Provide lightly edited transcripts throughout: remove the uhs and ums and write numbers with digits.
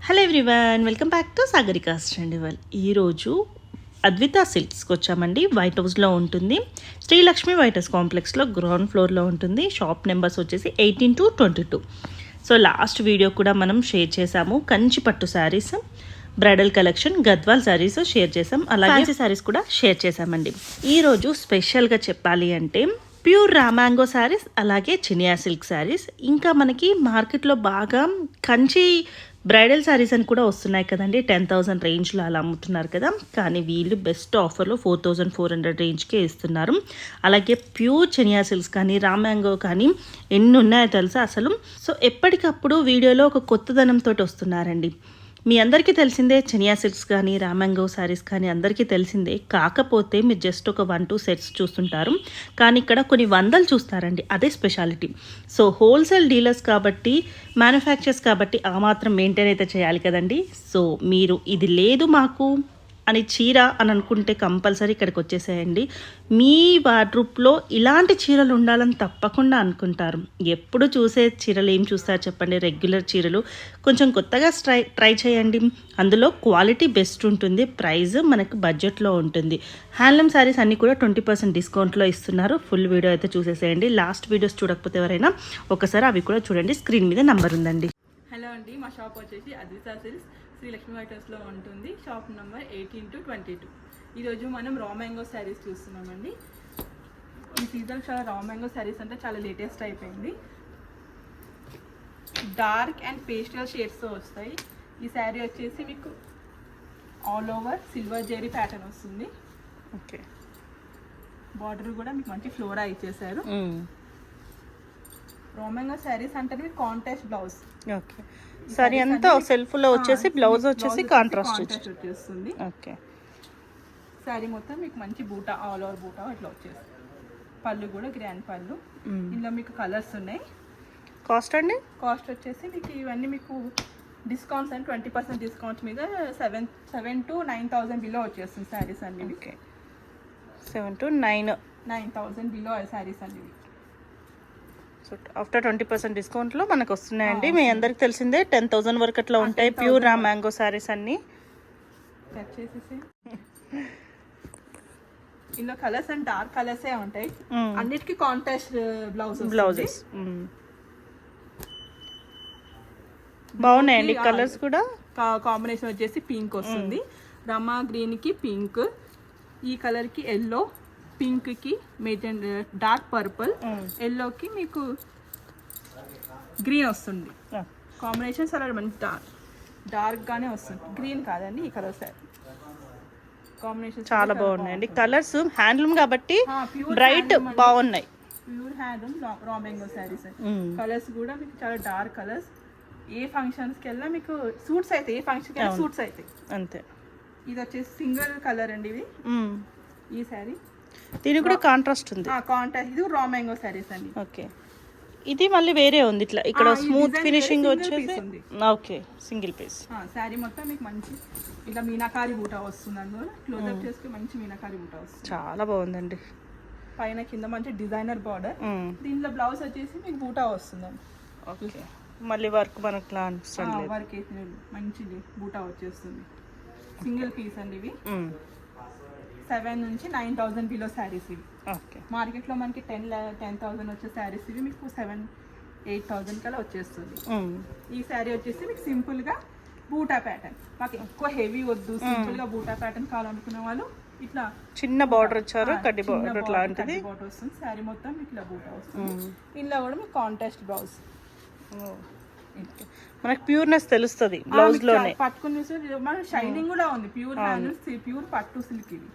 Hello everyone, welcome back to Sagarika's ట్రెండివల్. ఈరోజు అద్విత సిల్క్స్కి వచ్చామండి. వైట్ హౌస్లో ఉంటుంది. శ్రీలక్ష్మి వైట్ హౌస్ కాంప్లెక్స్లో గ్రౌండ్ ఫ్లోర్లో ఉంటుంది. షాప్ నెంబర్స్ వచ్చేసి 18 to 22. సో లాస్ట్ వీడియో కూడా మనం షేర్ చేసాము. కంచి పట్టు saris, bridal collection, Gadwal saris share చేసాం. అలాగే ఫ్యాన్సీ శారీస్ కూడా షేర్ చేసామండి. ఈరోజు స్పెషల్గా చెప్పాలి అంటే ప్యూర్ రామాంగో శారీస్, అలాగే చినియా సిల్క్ శారీస్, ఇంకా మనకి మార్కెట్లో బాగా కంచి బ్రైడల్ శారీస్ అని కూడా వస్తున్నాయి కదండి. 10,000 రేంజ్లో అలా అమ్ముతున్నారు కదా. కానీ వీళ్ళు బెస్ట్ ఆఫర్లో 4,400 రేంజ్కే ఇస్తున్నారు. అలాగే ప్యూర్ చినియా సిల్క్స్ కానీ రామాంగో కానీ ఎన్ని ఉన్నాయో తెలుసా అసలు. సో ఎప్పటికప్పుడు వీడియోలో ఒక కొత్తదనంతో వస్తున్నారండి. మీ అందరికీ తెలిసిందే చినియా సిల్క్స్ కానీ రామాంగో శారీస్ కానీ అందరికీ తెలిసిందే. కాకపోతే మీరు జస్ట్ ఒక 1-2 సెట్స్ చూస్తుంటారు, కానీ ఇక్కడ కొన్ని వందలు చూస్తారండి. అదే స్పెషాలిటీ. సో హోల్సేల్ డీలర్స్ కాబట్టి, మ్యానుఫ్యాక్చర్స్ కాబట్టి ఆ మాత్రం మెయింటైన్ అయితే చేయాలి కదండి. సో మీరు ఇది లేదు మాకు అని చీర అని అనుకుంటే కంపల్సరీ ఇక్కడికి వచ్చేసేయండి. మీ వార్డ్రూప్లో ఇలాంటి చీరలు ఉండాలని తప్పకుండా అనుకుంటారు. ఎప్పుడు చూసే చీరలు ఏం చూస్తారు చెప్పండి. రెగ్యులర్ చీరలు కొంచెం కొత్తగా ట్రై చేయండి. అందులో క్వాలిటీ బెస్ట్ ఉంటుంది, ప్రైస్ మనకు బడ్జెట్లో ఉంటుంది. హ్యాండ్లూమ్ శారీస్ అన్నీ కూడా 20% డిస్కౌంట్లో ఇస్తున్నారు. ఫుల్ వీడియో అయితే చూసేసేయండి. లాస్ట్ వీడియోస్ చూడకపోతే ఎవరైనా ఒకసారి అవి కూడా చూడండి. స్క్రీన్ మీద నెంబర్ ఉందండి. హలో అండి, మా షాప్ వచ్చేసి అద్విత సిల్క్స్ శ్రీలక్ష్మి వైట్ హౌస్లో ఉంటుంది. Shop number 18 to 22. ఈరోజు మనం రా మ్యాంగో శారీస్ చూస్తున్నామండి. ఈ సీజన్ చాలా రా మ్యాంగో శారీస్ అంటే చాలా లేటెస్ట్ అయిపోయింది. డార్క్ అండ్ పేస్టల్ షేడ్స్తో వస్తాయి. ఈ శారీ వచ్చేసి మీకు all over silver zari pattern వస్తుంది. ఓకే, బార్డర్ కూడా మీకు మంచి ఫ్లోరా ఇచ్చేసారు. రోమంగా శారీస్ అంటే మీకు కాంట్రాస్ట్ బ్లౌజ్. ఓకే, సారీ అంతా సెల్ఫ్లో వచ్చేసి బ్లౌజ్ వచ్చేసి కాంట్రాస్ట్ వచ్చేస్తుంది. ఓకే, శారీ మొత్తం మీకు మంచి బూటా, ఆల్ ఓవర్ బూటా ఇట్లా వచ్చేస్తుంది. పళ్ళు కూడా గ్రాండ్ పళ్ళు. ఇందులో మీకు కలర్స్ ఉన్నాయి. కాస్ట్ అండి? కాస్ట్ వచ్చేసి మీకు ఇవన్నీ మీకు డిస్కౌంట్స్ అండ్ 20% డిస్కౌంట్స్ మీద 7,000 to 9,000 బిలో వచ్చేస్తుంది శారీస్ అన్ని. ఓకే, 7,000 to 9,000 బిలో శారీస్ అన్ని. సో ఆఫ్టర్ 20% డిస్కౌంట్లో మనకు వస్తున్నాయండి. మీ అందరికి తెలిసిందే 10,000 వరకు అట్లా ఉంటాయి ప్యూర్ రా మ్యాంగో శారీస్ అన్ని. ఇందులో కలర్స్ అండ్ డార్క్ కలర్సే ఉంటాయి. అన్నిటికీ కాంట్రాస్ట్ బ్లౌజెస్ బాగున్నాయండి. కలర్స్ కూడా కాంబినేషన్ వచ్చేసి పింక్ వస్తుంది. రమా గ్రీన్ కి పింక్, ఈ కలర్ కి ఎల్లో, పింక్ కి మెజెండా, డార్క్ పర్పుల్, ఎల్లోకి మీకు గ్రీన్ వస్తుంది. కాంబినేషన్ చాలా మంచి డార్క్ గానే వస్తుంది. గ్రీన్ కాదండి, ఈ కలర్ కాంబినేషన్ చాలా బాగున్నాయండి. కలర్స్ హ్యాండ్లూమ్ కాబట్టి బ్రైట్ బాగున్నాయి. ప్యూర్ హ్యాండ్లూమ్ రా మ్యాంగో శారీస్. కలర్స్ కూడా మీకు చాలా డార్క్ కలర్స్. ఏ ఫంక్షన్స్ కి వెళ్ళినా మీకు సూట్స్ అయితే, ఏ ఫంక్షన్ కి వెళ్ళినా సూట్స్ అయితే అంతే. ఇది వచ్చేసి సింగిల్ కలర్ అండి. ఇది ఈ శారీ, దీనికి కూడా కాంట్రాస్ట్ ఉంది. కాంట్రాస్ట్. ఇది రా మ్యాంగో శారీస్ అండి. ఓకే, ఇది మళ్ళీ వేరే ఉంది. ఇట్లా ఇక్కడ స్మూత్ ఫినిషింగ్ వచ్చేసి ఓకే సింగిల్ పీస్. శారీ మొత్తం మీకు మంచి ఇలా మీనాకారి బూటా వస్తుంది. అందులో క్లోజ్అప్ చేసుకుని మంచి మీనాకారి బూటా వస్తుంది. చాలా బాగుందండి. పైన కింద మంచి డిజైనర్ బార్డర్. దీంట్లో బ్లౌజ్ వచ్చేసి మీకు బూటా వస్తుందండి. ఓకే, మళ్ళీ వర్క్ మనకు వర్క్ అయితే మంచి బూటా వచ్చేస్తుంది. సింగిల్ పీస్ అండి. ఇవి 7,000 నుంచి 9,000 బిలో శారీస్ ఇవి. మార్కెట్లో మనకి 10,000 వచ్చే శారీస్ ఇవి మీకు 7,000-8,000 కల్లా వచ్చేస్తుంది. ఈ శారీ వచ్చేసి మీకు సింపుల్ గా బూటా ప్యాటర్న్. మాకు ఎక్కువ హెవీ వద్దు, సింపుల్ గా బూటా ప్యాటర్న్ కావాలనుకునే వాళ్ళు ఇట్లా చిన్న బార్డర్ వచ్చారు, కడ్డీ బార్డర్ లాంటిది బార్డర్ వస్తుంది. శారీ మొత్తం మీకు ఇలా బూటా వస్తుంది. ఇందులో కూడా మీకు కాంట్రాస్ట్ బ్లౌజ్. మనకి ప్యూర్నెస్ తెలుస్తుంది బ్లౌజ్ లోనే. పట్టుకుని మన షైనింగ్ కూడా ఉంది. ప్యూర్ హ్యాండ్, ప్యూర్ పట్టు సిల్క్ ఇది.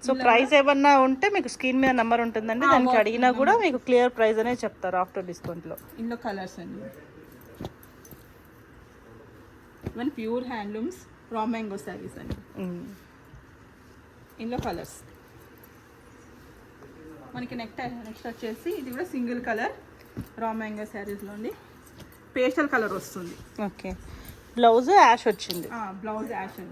సో ప్రైస్ ఏమన్నా ఉంటే మీకు స్క్రీన్ మీద నెంబర్ ఉంటుందండి, దానికి అడిగినా కూడా మీకు క్లియర్ ప్రైస్ అనే చెప్తారు ఆఫ్టర్ డిస్కౌంట్ లో. ఇందులో కలర్స్ అండి, ఇవన్నీ pure handlooms raw mango saris అండి. ఇందులో కలర్స్ మనకి నెక్స్ట్ వచ్చేసి ఇది కూడా single colour raw mango saris లో ఉంది. పేస్టల్ కలర్ వస్తుంది. ఓకే, బ్లౌజ్ యాష్ వచ్చింది. బ్లౌజ్ యాష్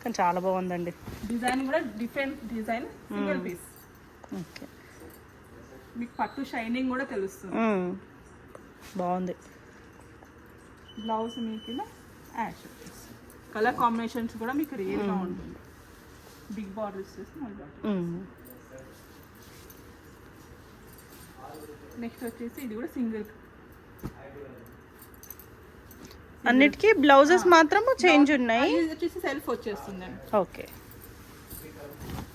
కానీ చాలా బాగుందండి. డిజైన్ కూడా different design, single piece. Okay, మీకు పట్టు షైనింగ్ కూడా తెలుస్తుంది. బాగుంది. బ్లౌజ్ మీకు యాష్ వచ్చేస్తుంది. కలర్ కాంబినేషన్స్ కూడా మీకు రేర్గా ఉంటుంది. బిగ్ బార్డర్ వచ్చేసి స్మాల్ బార్డర్. నెక్స్ట్ వచ్చేసి ఇది కూడా సింగిల్. అన్నిటికీ బ్లౌజెస్ మాత్రం చేంజ్ ఉన్నాయి. ఇది వచ్చేసి సెల్ఫ్ వచ్చేస్తుంది అండి. ఓకే,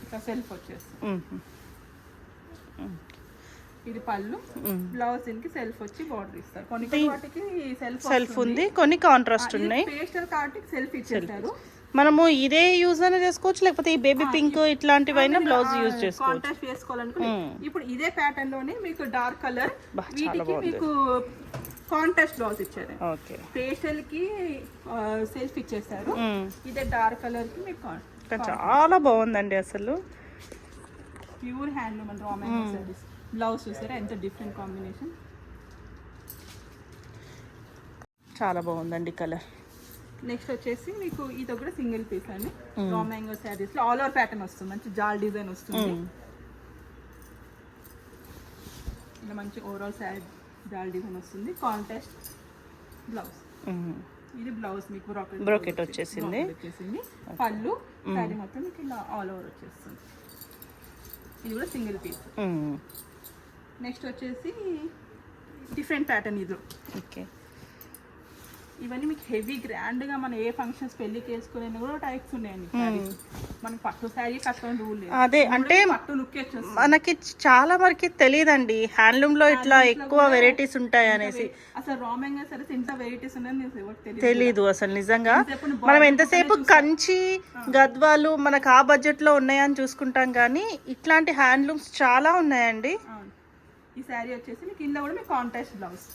ఇట్లా సెల్ఫ్ వచ్చేస్తుంది. ఇది పళ్ళు, బ్లౌజ్ దీనికి సెల్ఫ్ వచ్చి బార్డర్ ఇస్తారు. కొన్ని వాటికి సెల్ఫ్ ఉంది, కొన్ని కాంట్రాస్ట్ ఉన్నాయి. పేస్టల్ కార్టికి సెల్ఫ్ ఇచ్చేస్తారు. మనము ఇదే యూజ్ అయినా చేసుకోవచ్చు, లేకపోతే ఈ బేబీ పింక్ ఇట్లాంటివైనా బ్లౌజ్ యూజ్ చేసుకోవచ్చు. కాంట్రాస్ట్ వేసుకోవాలనుకుంటే ఇప్పుడు ఇదే ప్యాటర్న్ లోనే మీకు డార్క్ కలర్, వీటికి మీకు కాంట్రాస్ట్ బ్లౌజ్ ఇచ్చారు. ఓకే, పేస్టల్ కి సెల్ఫ్ ఇచ్చేస్తారు. ఇదే డార్క్ కలర్ కి మీకు చాలా బాగుందండి. అసలు pure handloom and raw mango saris. Blouse చూసారా ఎంత డిఫరెంట్ కాంబినేషన్, చాలా బాగుందండి కలర్. నెక్స్ట్ వచ్చేసి మీకు ఇది కూడా సింగిల్ పీస్ అండి. రా మ్యాంగో సారీస్ లో ఆల్ ఓవర్ ప్యాటర్న్ వస్తుంది, మంచి జాల్ డిజైన్ వస్తుంది. ఇలా మంచి ఓవరాల్ శారీ జాల్ డిజైన్ వస్తుంది. Contrast blouse. ఇది బ్లౌజ్ మీకు బ్రోకెట్ వచ్చేసింది. పళ్ళు శారీ మొత్తం మీకు ఇలా ఆల్ ఓవర్ వచ్చేస్తుంది. ఇది కూడా సింగిల్ పీస్. నెక్స్ట్ వచ్చేసి డిఫరెంట్ ప్యాటర్న్ ఇది. ఓకే, ఇవన్నీ మీకు హెవీ గ్రాండ్ గా మనం ఏ ఫంక్షన్స్ పెళ్లికి వేసుకునే కూడా టైప్స్ ఉన్నాయండి. మనకి పట్టు శారీ కట్టడం రూల్ లేదు. అదే అంటే పట్టు లుక్ మనకి చాలా వరకు తెలియదండి హ్యాండ్లూమ్ లో ఇట్లా ఎక్కువ వెరైటీస్ ఉంటాయి అనేసి. అసలు రా మ్యాంగో సారీస్ ఇంత వెరైటీస్ ఉన్నాయని తెలీదు అసలు నిజంగా. మనం ఎంతసేపు కంచి గద్వాలు మనకు ఆ బడ్జెట్ లో ఉన్నాయని చూసుకుంటాం, కానీ ఇట్లాంటి హ్యాండ్లూమ్స్ చాలా ఉన్నాయండి. ఈ శారీ వచ్చేసి మీకు ఇందులో కూడా మీకు కాంట్రాస్ట్ బ్లౌజ్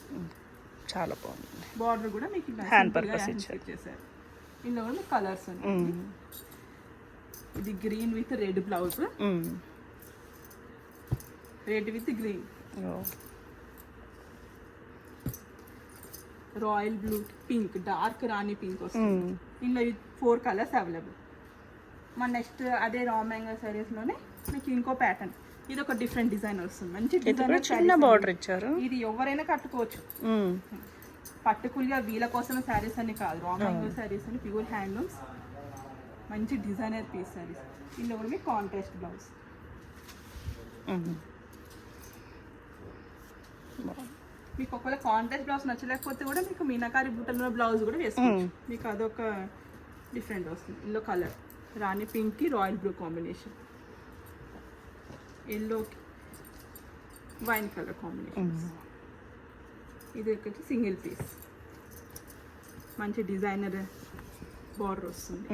చాలా బాగుంది. బార్డర్ కూడా మీకు హ్యాండ్ పర్పస్ ఇచ్చేసారు. ఇందులో కూడా మీకు కలర్స్ ఉన్నాయి. ఇది green with red blouse, red with green, royal blue, pink, dark Rani pink వస్తుంది. ఇందులో 4 కలర్స్ అవైలబుల్. మన నెక్స్ట్ అదే రా మ్యాంగో సారీస్ లోనే మీకు ఇంకో ప్యాటర్న్. ఇది ఒక డిఫరెంట్ డిజైన్ వస్తుంది, మంచి డిజైన్, చిన్న బార్డర్ ఇచ్చారు. ఇది ఎవరైనా కట్టుకోవచ్చు. పర్టికులర్గా వీళ్ళ కోసం శారీస్ అని కాదు, రా మ్యాంగో శారీస్ అని ప్యూర్ హ్యాండ్లూమ్స్, మంచి డిజైనర్ పీస్ శారీస్. ఇందులో కూడా మీకు కాంట్రాస్ట్ బ్లౌజ్. మీకు ఒకవేళ కాంట్రాస్ట్ బ్లౌజ్ నచ్చలేకపోతే కూడా మీకు మీనాకారి బూటల్లో బ్లౌజ్ కూడా వేసుకోవచ్చు. మీకు అదొక డిఫరెంట్ వస్తుంది. ఇందులో కలర్ రాణి పింక్కి రాయల్ బ్లూ కాంబినేషన్, ఎల్లోకి వైన్ కలర్ కాంబినేషన్. ఇది వచ్చి సింగిల్ పీస్, మంచి డిజైనర్ బార్డర్ వస్తుంది.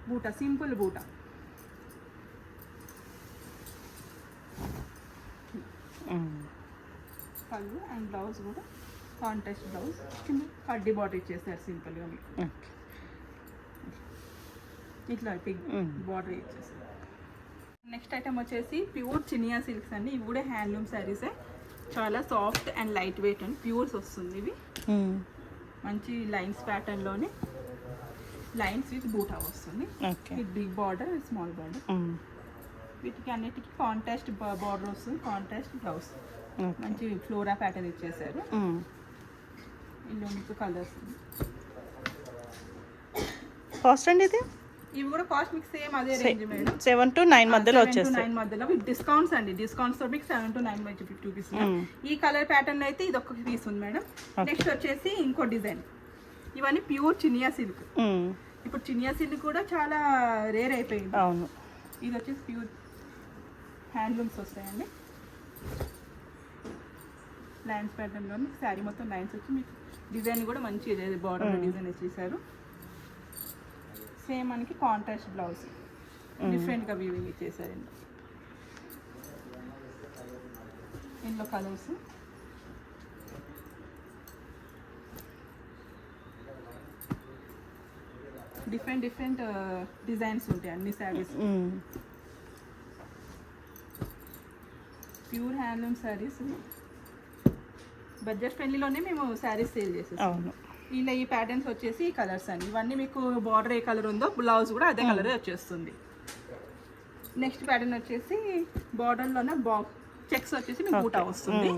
బూటా, సింపుల్ బూటా. పళ్ళు అండ్ బ్లౌజ్ కూడా కాంట్రాస్ట్ బ్లౌజ్, కింద కడ్డీ బార్డర్ ఇచ్చేసారు సింపుల్గా మీకు. ఇట్లా బిగ్ బార్డర్ ఇచ్చేసారు. నెక్స్ట్ ఐటమ్ వచ్చేసి ప్యూర్ చినియా సిల్క్స్ అండి. ఇవి కూడా హ్యాండ్లూమ్ శారీసే, చాలా soft and lightweight and ప్యూర్స్ వస్తుంది. ఇవి మంచి లైన్స్ ప్యాటర్న్ లోనే లైన్స్ విత్ బూటా వస్తుంది. With big border, small border. వీటికి అన్నిటికీ కాంట్రాస్ట్ బార్డర్ వస్తుంది, కాంట్రాస్ట్ బ్లౌజ్. మంచి ఫ్లోరా ప్యాటర్న్ ఇచ్చేసారు. ఇందులో మీకు కలర్స్. కాస్ట్ అండి ఇది? ఇవి కూడా కాస్ట్ మీకు సేమ్ అదే రేంజ్ మేడం, 7 to 9 మధ్యలో వచ్చేస్తాయి. 9 మధ్యలో విత్ డిస్కౌంట్స్ అండి. డిస్కౌంట్స్ తో మీకు 7 to 9 మధ్య 50 పీస్. ఈ కలర్ ప్యాటర్న్ అయితే ఇది ఒక పీస్ ఉంది మేడం. నెక్స్ట్ వచ్చేసి ఇంకో డిజైన్. ఇవన్నీ ప్యూర్ చినియా సిల్క్. ఇప్పుడు చినియా సిల్క్ కూడా చాలా రేర్ అయిపోయింది. అవును. ఇది వచ్చేసి ప్యూర్ హ్యాండ్లూమ్స్ వస్తాయండి. లైన్స్ ప్యాటర్న్ లో శారీ మొత్తం లైన్స్ వచ్చి మీకు డిజైన్ కూడా మంచి బార్డర్ డిజైన్ ఇచ్చేసారు. సేమ్ మనకి కాంట్రాస్ట్ బ్లౌజ్, డిఫరెంట్గా వీవింగ్ ఇచ్చేసారండి. ఇందులో కలర్స్ డిఫరెంట్ డిజైన్స్ ఉంటాయి అన్ని saris. Pure handloom saris, budget ఫ్రెండ్లీలోనే మేము శారీస్ సేల్ చేసేస్తాం. ఇలా ఈ ప్యాటర్న్స్ వచ్చేసి ఈ కలర్స్ అండి. ఇవన్నీ మీకు బార్డర్ ఏ కలర్ ఉందో బ్లౌజ్ కూడా అదే కలర్ వచ్చేస్తుంది. నెక్స్ట్ ప్యాటర్న్ వచ్చేసి బార్డర్లోనే చెక్స్ వచ్చేసి మీకు బూటా వస్తుంది.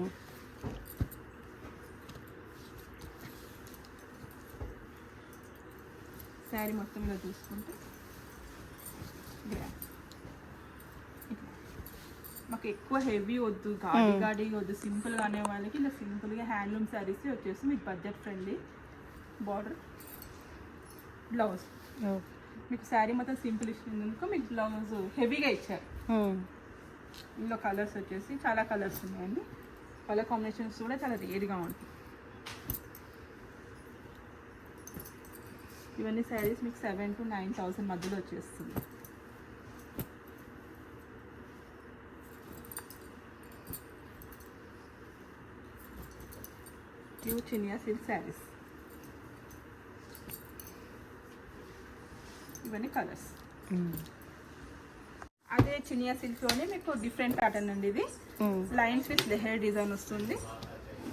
శారీ మొత్తం ఇలా చూసుకుంటే ఇట్లా మాకు ఎక్కువ హెవీ వద్దు, గాడి వద్దు, సింపుల్గా అనే వాళ్ళకి ఇలా సింపుల్గా హ్యాండ్లూమ్ శారీస్ వచ్చేసి మీకు బడ్జెట్ ఫ్రెండ్లీ. బార్డర్, బ్లౌజ్ మీకు శారీ మొత్తం సింపుల్ ఇచ్చినందుకు మీకు బ్లౌజ్ హెవీగా ఇచ్చారు. ఇందులో కలర్స్ వచ్చేసి చాలా కలర్స్ ఉన్నాయండి. కలర్ కాంబినేషన్స్ కూడా చాలా రేర్గా ఉంటాయి. ఇవన్నీ శారీస్ మీకు 7,000 to 9,000 మధ్యలో వచ్చేస్తుంది. Pure Chiniya silk saris. ఇవన్నీ కలర్స్. అదే చినియా సిల్క్లోనే మీకు డిఫరెంట్ ప్యాటర్న్ అండి. ఇది లైన్స్ విత్ లెహర్ డిజైన్ వస్తుంది.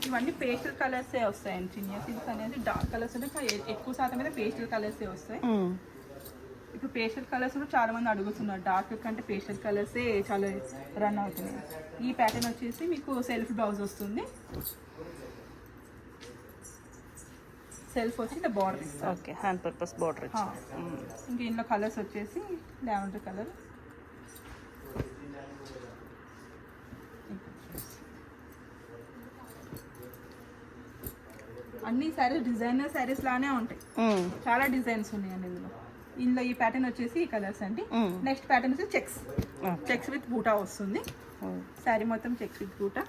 ఇవన్నీ పేస్టల్ కలర్సే వస్తాయండి. చినియా సిల్క్ అనేది డార్క్ కలర్స్ ఉంటాయి, ఎక్కువ శాతం మీద పేస్టల్ కలర్సే వస్తాయి. ఇప్పుడు పేస్టల్ కలర్స్ కూడా చాలా మంది అడుగుతున్నారు. డార్క్ కంటే పేస్టల్ కలర్సే చాలా రన్ అవుతున్నాయి. ఈ ప్యాటర్న్ వచ్చేసి మీకు సెల్ఫ్ బ్లౌజ్ వస్తుంది. సెల్ఫ్ వచ్చి ఇలా బార్డర్ ఇస్తుంది. Okay, hand purpose border. ఇంకా ఇందులో కలర్స్ వచ్చేసి లావెండర్ కలర్, అన్ని శారీస్ డిజైనర్ శారీస్ లానే ఉంటాయి. చాలా డిజైన్స్ ఉన్నాయండి ఇందులో. ఇందులో ఈ ప్యాటర్న్ వచ్చేసి ఈ కలర్స్ అండి. నెక్స్ట్ ప్యాటర్న్ వచ్చి చెక్స్ విత్ బూటా వస్తుంది. శారీ మొత్తం చెక్స్ విత్ బూటా.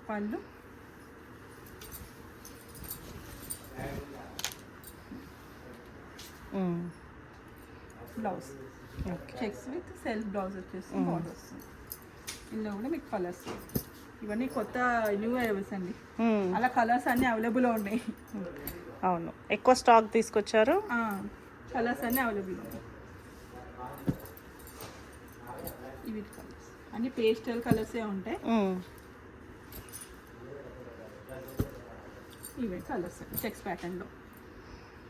పళ్ళు, blouse checks with self blouse వచ్చేసి బార్డర్ వస్తుంది. ఇందులో కూడా మీకు కలర్స్ ఇవన్నీ కొత్త న్యూ అరైవల్స్ అండి. అలా కలర్స్ అన్నీ అవైలబుల్ ఉన్నాయి. అవును, ఎక్కువ స్టాక్ తీసుకొచ్చారు. కలర్స్ అన్నీ అవైలబుల్ ఉన్నాయి. ఇవి కలర్స్ అన్ని పేస్టల్ కలర్సే ఉంటాయి. ఇవే కలర్స్ చెక్స్ ప్యాటర్న్లో.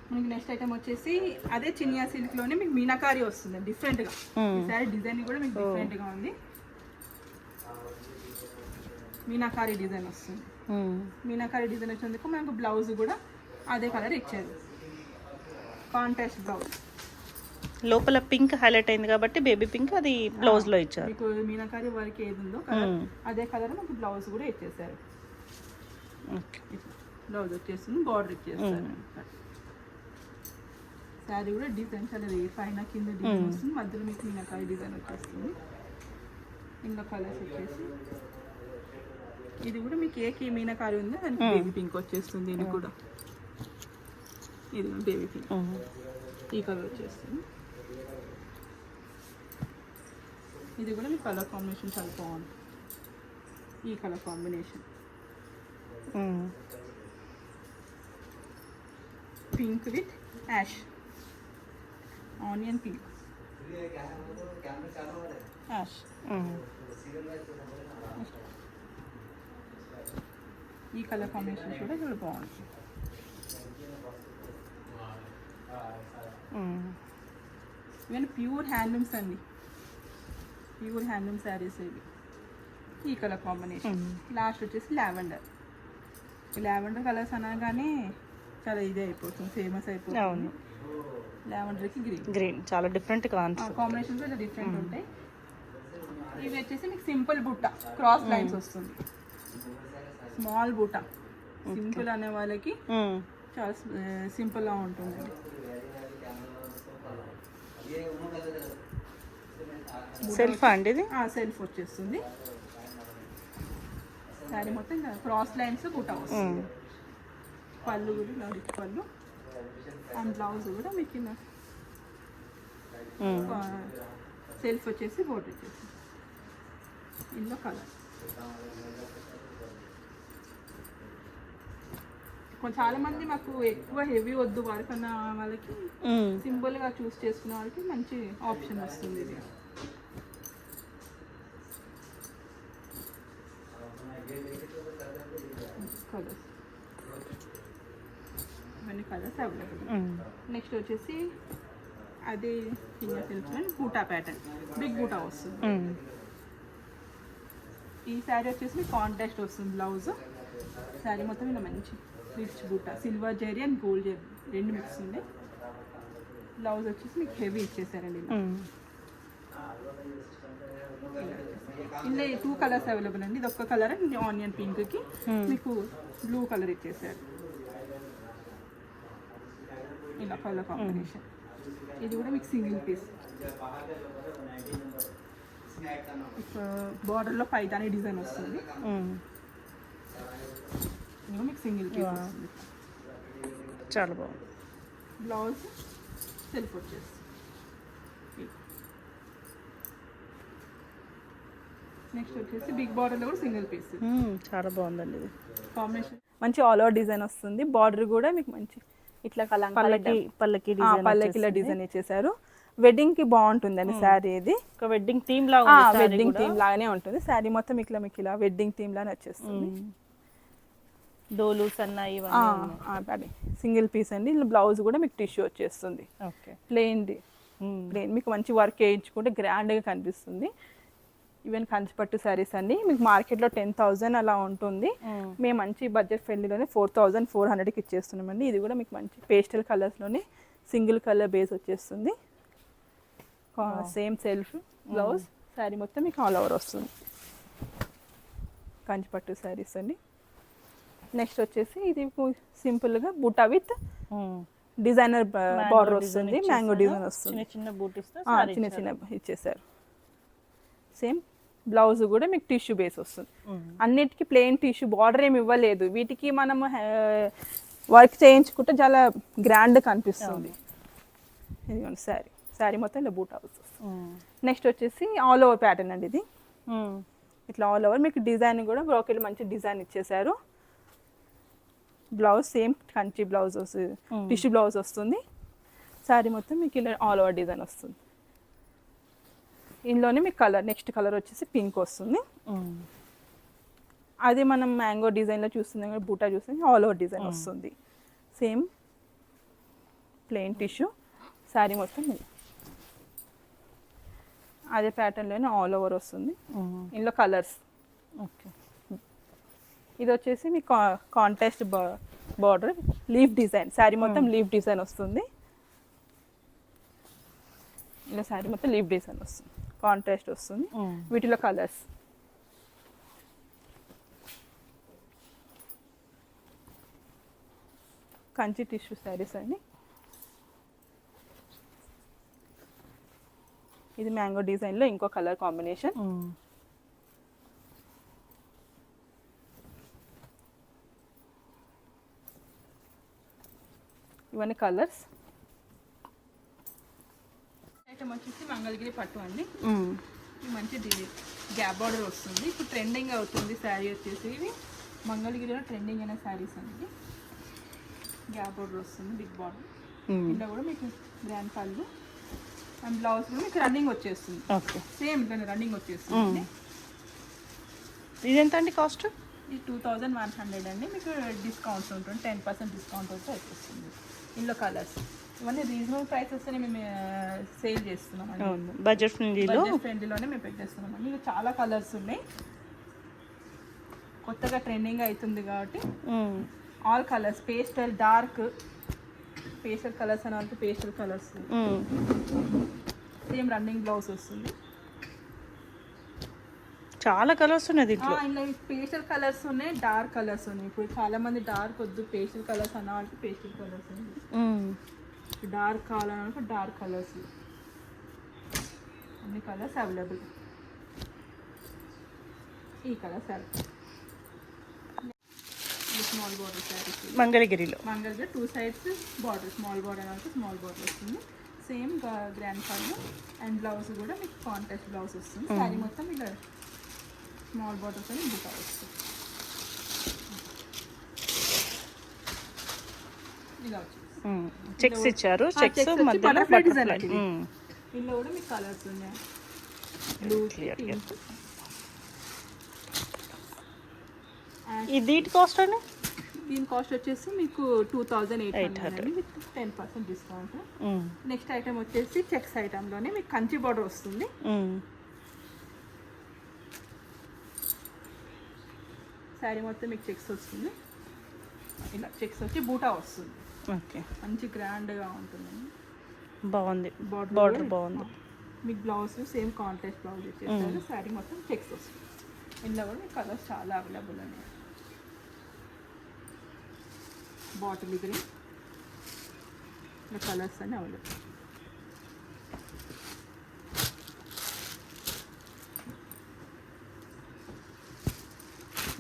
మనకి నెక్స్ట్ ఐటమ్ వచ్చేసి అదే చినియా సిల్క్లోనే మీకు మీనాకారి వస్తుంది డిఫరెంట్గా. ఈసారి డిజైన్ కూడా మీకు డిఫరెంట్గా ఉంది. మీనాకారి డిజైన్ వస్తుంది. మీనాకారి డిజైన్ వచ్చేందుకు మనకు బ్లౌజ్ కూడా అదే కలర్ ఇచ్చేది, కాంట్రాస్ట్ బ్లౌజ్. లోపల పింక్ హైలైట్ అయింది కాబట్టి బేబీ పింక్ అది బ్లౌజ్ లో ఇచ్చారు. మీకు మీనాకారి వర్క్ ఏది ఉందో కలర్ అదే కలర్ మనకు బ్లౌజ్ కూడా ఇచ్చేసారు. బ్లౌజ్ వచ్చేస్తుంది, బార్డర్ ఇచ్చేస్తారు. శారీ కూడా డిజైన్ చాలా పైన కింద డిజైన్ వస్తుంది, మధ్యలో మీకు మీనాకారి డిజైన్ వచ్చేస్తుంది. ఇందులో కలర్స్ వచ్చేసి ఇది కూడా మీకు ఏ మీనాకారి ఉందో దానికి బేబీ పింక్ వచ్చేస్తుంది. ఇది కూడా ఇది బేబీ పింక్, ఈ కలర్ వచ్చేస్తుంది. ఇది కూడా మీ కలర్ కాంబినేషన్ చాలా బాగుంది. ఈ colour combination pink with ash, onion pink, ash. ఈ కలర్ కాంబినేషన్ కూడా చాలా బాగుంది. ఇవన్నీ ప్యూర్ హ్యాండ్లూమ్స్ అండి, ప్యూర్ హ్యాండ్లూమ్ శారీస్ ఇవి. ఈ కలర్ కాంబినేషన్. లాస్ట్ వచ్చేసి లావెండర్. ఈ లావెండర్ కలర్స్ అనగానే చాలా ఇదే అయిపోతుంది, ఫేమస్ అయిపోతుంది. లావెండర్కి గ్రీన్ చాలా డిఫరెంట్ కాంబినేషన్ కూడా డిఫరెంట్ ఉంటాయి. ఇవి వచ్చేసి మీకు సింపుల్ బుట్ట, క్రాస్ లైన్స్ వస్తుంది. స్మాల్ బూటా, సింపుల్ అనే వాళ్ళకి చాలా సింపుల్గా ఉంటుంది. సెల్ఫ్ అండి ఇది? సెల్ఫ్ వచ్చేస్తుంది. శారీ మొత్తం క్రాస్ లైన్స్ బూటా వస్తుంది. పళ్ళు కూడా రిచ్ పళ్ళు, అండ్ బ్లౌజ్ కూడా మీకు సెల్ఫ్ వచ్చేసి బోర్డర్ వచ్చేసి. ఇందులో కలర్ చాలా మంది మాకు ఎక్కువ హెవీ వద్దు వర్క్ అన్న వాళ్ళకి, సింపుల్ గా చూస్ చేసుకునే వాళ్ళకి మంచి ఆప్షన్ వస్తుంది ఇది. కలర్స్ ఇవన్నీ కలర్స్ అవైలబుల్. నెక్స్ట్ వచ్చేసి అదే ఫింగర్ సిల్క్ బూటా ప్యాటర్న్, బిగ్ బూటా వస్తుంది. ఈ శారీ వచ్చేసి కాంట్రాస్ట్ వస్తుంది బ్లౌజ్. శారీ మొత్తం ఇలా మంచి రిచ్ బూటా, silver zari and gold zari రెండు మిక్స్ ఉంది. బ్లౌజ్ వచ్చేసి మీకు హెవీ ఇచ్చేసారండి ఇలా. ఇందులో 2 కలర్స్ అవైలబుల్ అండి. ఇది ఒక్క కలర్ ఆనియన్ పింక్ కి మీకు బ్లూ కలర్ ఇచ్చేసారు. ఇలా కలర్ కాంబినేషన్. ఇది కూడా మీకు సింగిల్ పీస్. బార్డర్ లో పైతాని డిజైన్ వస్తుంది. ఇది మీకు సింగిల్ పీస్ వస్తుంది. చాలా బాగుంది. బ్లౌజ్ సెల్ఫ్ వచ్చేసి నెక్స్ట్ వచ్చేసి బిగ్ బార్డర్లో కూడా సింగిల్ పీస్. చాలా బాగుందండి ఇది కాంబినేషన్. మంచి ఆల్ ఓవర్ డిజైన్ వస్తుంది. బార్డర్ కూడా మీకు మంచి ఇట్లా పల్లకిల డిజైన్ ఇచ్చేసారు. వెడ్డింగ్ కి బాగుంటుందండి శారీ. ఇది ఒక వెడ్డింగ్ థీమ్ లాగా, వెడ్డింగ్ థీమ్ లాగానే ఉంటుంది శారీ మొత్తం. మీకు ఇలా వెడ్డింగ్ థీమ్ లానే వచ్చేస్తుంది. డోలు సన్నాయి అది సింగిల్ పీస్ అండి. ఇలా బ్లౌజ్ కూడా మీకు టిష్యూ వచ్చేస్తుంది. ప్లెయిన్ మీకు మంచి వర్క్ వేయించుకుంటే గ్రాండ్గా కనిపిస్తుంది. ఈవెన్ కంచిపట్టు శారీస్ అండి మీకు మార్కెట్లో 10,000 అలా ఉంటుంది. మేము మంచి బడ్జెట్ ఫ్రెండ్లీలోనే 4,400కి ఇచ్చేస్తున్నామండి. ఇది కూడా మీకు మంచి పేస్టల్ కలర్స్లోనే సింగిల్ కలర్ బేస్ వచ్చేస్తుంది. Same self blouse. శారీ మొత్తం మీకు ఆల్ ఓవర్ వస్తుంది. కంచిపట్టు శారీస్ అండి. నెక్స్ట్ వచ్చేసి ఇది సింపుల్గా బుటా విత్ డిజైనర్ బార్డర్ వస్తుంది. మ్యాంగో డిజైన్ వస్తుంది. చిన్న చిన్న ఇచ్చేసారు. సేమ్ బ్లౌజ్ కూడా మీకు టిష్యూ బేస్ వస్తుంది. అన్నిటికీ ప్లెయిన్ టిష్యూ, బార్డర్ ఏమి ఇవ్వలేదు. వీటికి మనము వర్క్ చేయించుకుంటే చాలా గ్రాండ్ కనిపిస్తుంది. ఇదిగోండి శారీ. శారీ మొత్తం ఇలా బూట్ హౌస్ వస్తుంది. నెక్స్ట్ వచ్చేసి ఆల్ ఓవర్ ప్యాటర్న్ అండి. ఇది ఇట్లా ఆల్ ఓవర్ మీకు డిజైన్ కూడా బ్రోకెల్ మంచి డిజైన్ ఇచ్చేసారు. బ్లౌజ్ సేమ్ కంచి బ్లౌజ్ వస్తుంది. టిష్యూ బ్లౌజ్ వస్తుంది. శారీ మొత్తం మీకు ఇలా ఆల్ ఓవర్ డిజైన్ వస్తుంది. ఇందులోనే మీకు కలర్ నెక్స్ట్ కలర్ వచ్చేసి పింక్ వస్తుంది. అది మనం మ్యాంగో డిజైన్లో చూస్తుంది, బూటా చూస్తుంది, ఆల్ ఓవర్ డిజైన్ వస్తుంది. Same plain tissue. శారీ మొత్తం అదే ప్యాటర్న్లోనే ఆల్ ఓవర్ వస్తుంది. ఇందులో కలర్స్. ఓకే. ఇది వచ్చేసి మీ contrast border leaf design. Sari మొత్తం లీఫ్ డిజైన్ వస్తుంది. ఇలా శారీ మొత్తం లీఫ్ డిజైన్ వస్తుంది. కాంట్రాస్ట్ వస్తుంది. వీటిలో కలర్స్. కంచి టిష్యూ శారీస్ అండి. ఇది మ్యాంగో డిజైన్లో ఇంకో కలర్ కాంబినేషన్. ఇవన్నీ కలర్స్. ఐటమ్ వచ్చేసి మంగళగిరి పట్టు అండి. మంచి గ్యాప్ బార్డర్ వస్తుంది. ఇప్పుడు ట్రెండింగ్ అవుతుంది శారీ వచ్చేసి. ఇవి మంగళగిరిలో ట్రెండింగ్ అయిన శారీస్ అండి. గ్యాప్ బార్డర్ వస్తుంది, బిగ్ బార్డర్. ఇంట్లో కూడా మీకు గ్రాండ్ పళ్ళు అండ్ బ్లౌజ్ కూడా మీకు రన్నింగ్ వచ్చేస్తుంది. ఓకే. సేమ్ ఇట్లా రన్నింగ్ వచ్చేస్తుంది. ఇది ఎంత అండి కాస్ట్? ఇది 2,100 అండి. మీకు డిస్కౌంట్స్ ఉంటుంది. 10% డిస్కౌంట్ అయితే వచ్చేస్తుంది. ఇందులో కలర్స్ ఇవన్నీ రీజనబుల్ ప్రైసెస్తోనే మేము సేల్ చేస్తున్నాం అండి. బడ్జెట్ ఫ్రెండ్లీలోనే మేము పెట్టేస్తున్నామండి. ఇవి చాలా కలర్స్ ఉన్నాయి. కొత్తగా ట్రెండింగ్ అవుతుంది కాబట్టి all colours. Pastel, dark, pastel colours అని అంటే pastel colours. Same running blouse వస్తుంది. చాలా కలర్స్ ఉన్నాయి దీంట్లో. ఇలా పేస్టల్ కలర్స్ ఉన్నాయి, డార్క్ కలర్స్ ఉన్నాయి. ఇప్పుడు చాలా మంది డార్క్ వద్దు పేస్టల్ కలర్స్ అన్న వాళ్ళకి పేస్టల్ కలర్స్ ఉన్నాయి. డార్క్ కావాలనుకో డార్క్ కలర్స్. అన్ని కలర్స్ అవైలబుల్. ఈ కలర్స్ స్మాల్ బార్డర్ శారీస్ మంగళగిరిలో. 2 సైడ్స్ బార్డర్. స్మాల్ బార్డర్ అంటే స్మాల్ బార్డర్ వస్తుంది. Same grand pallu and blouse కూడా మీకు కాంట్రాస్ట్ బ్లౌజ్ వస్తుంది. శారీ మొత్తం ఇలా స్మాల్ బార్డర్స్ అని బుక్ వస్తుంది. ఇలా వచ్చి చెక్స్ ఇచ్చారు. చెక్స్ మధ్యలో ఇందులో కూడా మీకు కలర్స్ ఉన్నాయి. Blue, pink. ఇది కాస్ట్ అండి? దీని కాస్ట్ వచ్చేసి మీకు 2,800 విత్ 10% డిస్కౌంట్. నెక్స్ట్ ఐటమ్ వచ్చేసి చెక్స్ ఐటమ్లోనే మీకు కంచి బార్డర్ వస్తుంది. శారీ మొత్తం మీకు చెక్స్ వస్తుంది. ఇలా చెక్స్ వచ్చి బూటా వస్తుంది. ఓకే. మంచి గ్రాండ్గా ఉంటుందండి. బాగుంది, Border బార్డర్ కూడా బాగుంది. మీకు బ్లౌజ్ సేమ్ కాంట్రాస్ట్ బ్లౌజ్ ఇచ్చేస్తారు. శారీ మొత్తం చెక్స్ వస్తుంది. ఇందులో కూడా మీకు కలర్స్ చాలా అవైలబుల్ ఉన్నాయి. బాటిల్ గ్రీన్ ఇలా కలర్స్ అన్నీ అవైలబుల్.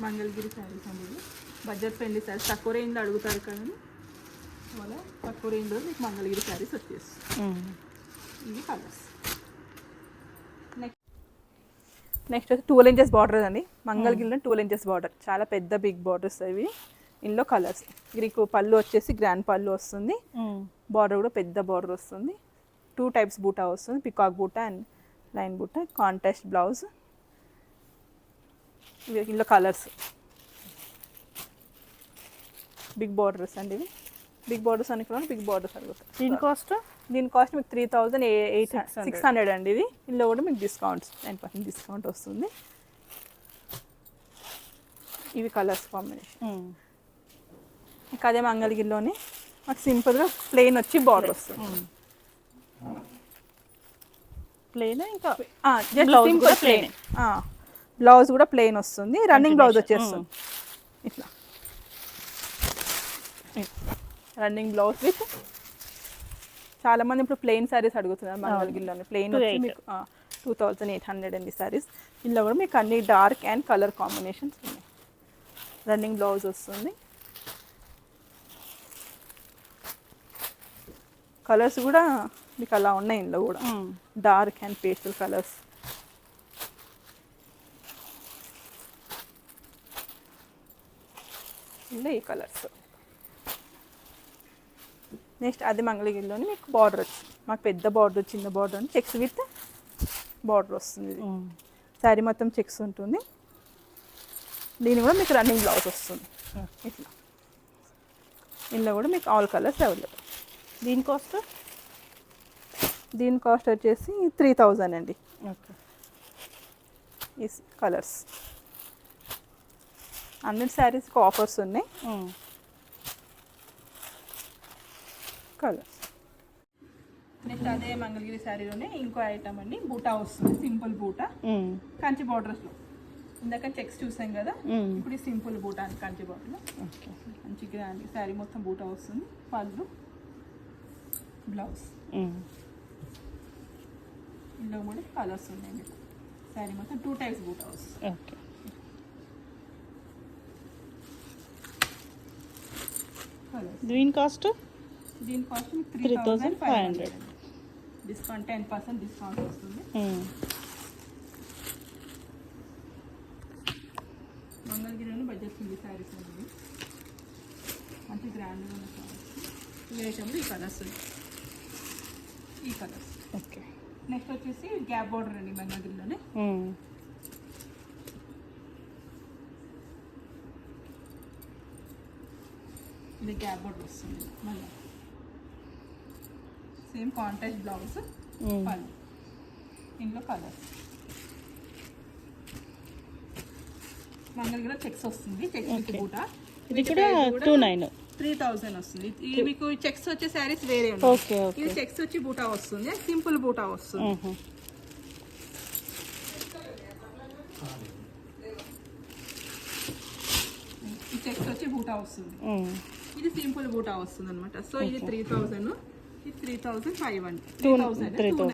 మంగళగిరి శారీస్ అండి ఇది. బడ్జెట్ ఫ్రెండ్లీ శారీస్, తక్కువ రేంజ్లో అడుగుతారు కానీ అలా తక్కువ రేంజ్లో మీకు మంగళగిరి శారీస్ వచ్చేస్తాయి. ఇవి కలర్స్. నెక్స్ట్ వచ్చి 12 ఇంచెస్ బార్డర్ అండి. మంగళగిరిలో 12 ఇంచెస్ బార్డర్, చాలా పెద్ద బిగ్ బార్డర్స్ ఇవి. ఇందులో కలర్స్ గ్రీకు పళ్ళు వచ్చేసి గ్రాండ్ పళ్ళు వస్తుంది. బార్డర్ కూడా పెద్ద బార్డర్ వస్తుంది. 2 టైప్స్ బూటా వస్తుంది, పికాక్ బూటా అండ్ లైన్ బూటా. Contrast blouse. ఇందులో కలర్స్ బిగ్ బార్డర్స్ అండి ఇవి. బిగ్ బార్డర్స్ అనుకున్నాను, బిగ్ బార్డర్స్ అడుగుతారు. దీని కాస్ట్ మీకు 3,600 అండి ఇది. ఇందులో కూడా మీకు డిస్కౌంట్స్ 10% డిస్కౌంట్ వస్తుంది. ఇవి కలర్స్ కాంబినేషన్. ఇంకా అదే మంగళగిరిలోనే మాకు సింపుల్గా ప్లెయిన్ వచ్చి బార్డర్ వస్తుంది. ప్లెయిన్ ఇంకా జస్ట్ సింపుల్ ప్లెయిన్. బ్లౌజ్ కూడా ప్లెయిన్ వస్తుంది. రన్నింగ్ బ్లౌజ్ వచ్చేస్తుంది ఇట్లా. రన్నింగ్ బ్లౌజ్ విత్ చాలా మంది ఇప్పుడు ప్లెయిన్ శారీస్ అడుగుతున్నారు మంగళగిరిలోనే. ప్లెయిన్ వచ్చి మీకు 2,800 అండి శారీస్. ఇందులో కూడా మీకు అన్ని డార్క్ అండ్ కలర్ కాంబినేషన్స్ ఉన్నాయి. రన్నింగ్ బ్లౌజ్ వస్తుంది. కలర్స్ కూడా మీకు అలా ఉన్నాయి. ఇందులో కూడా డార్క్ అండ్ పేస్టల్ కలర్స్. ఇందులో ఈ కలర్స్. నెక్స్ట్ అది మంగళగిరిలోని మీకు బార్డర్ వచ్చి మాకు పెద్ద బార్డర్, చిన్న బార్డర్ అని చెక్స్ విత్ బార్డర్ వస్తుంది. శారీ మొత్తం చెక్స్ ఉంటుంది. దీని కూడా మీకు రన్నింగ్ బ్లౌజ్ వస్తుంది ఇట్లా. ఇందులో కూడా మీకు ఆల్ కలర్స్ అవైలబుల్. దీని కాస్ట్ వచ్చేసి 3,000 అండి. ఓకే. ఈ కలర్స్ అన్ని శారీస్కి ఆఫర్స్ ఉన్నాయి. కలర్స్. నెక్స్ట్ అదే మంగళగిరి శారీలోనే ఇంకో ఐటమ్ అండి, బూటా వస్తుంది. సింపుల్ బూటా కంచి బార్డర్స్లో. ఇందాక చెక్స్ చూసాం కదా, ఇప్పుడు ఈ సింపుల్ బూటా అని కంచి బార్డర్లో మంచి గ్రాండ్ శారీ మొత్తం బూటా వస్తుంది. పళ్ళు, బ్లౌజ్. ఇందులో కూడా కలర్స్ ఉన్నాయి మీకు. శారీ మొత్తం 2 టైప్స్ బూటా వస్తుంది. ఓకే. దీని కాస్ట్ 3,500. డిస్కౌంట్ 10% డిస్కౌంట్ వస్తుంది. మంగళగిరిలోని బడ్జెట్ ఫ్రెండ్లీ శారీస్ అండి. మంచి గ్రాండ్గా ఉన్న శారీస్. ఈ ఐటమ్లో ఈ కలర్స్ ఉన్నాయి. ఈ కలర్స్. ఓకే. నెక్స్ట్ వచ్చేసి గ్యాప్ బార్డర్ అండి మంగళగిరిలోనే. ఇది గ్యాప్ బార్డర్ వస్తుంది. మళ్ళీ సేమ్ కాంట్రాస్ట్ బ్లౌజ్, పళ్ళు. ఇందులో కలర్స్. మంగళగిరిలో చెక్స్ వస్తుంది. చెక్స్ విత్ బూటా. ఇది కూడా 2,900. 3,000 వస్తుంది. ఇది మీకు చెక్స్ వచ్చే శారీస్ వేరే ఉన్నాయి. ఓకే. ఇది చెక్స్ వచ్చి బూటా వస్తుంది, సింపుల్ బూటా వస్తుంది. ఈ చెక్స్ వచ్చి బూటా వస్తుంది. ఇది సింపుల్ బూటా వస్తుంది అనమాట. సో ఇది 3,000, ఇది 3,500. 3,000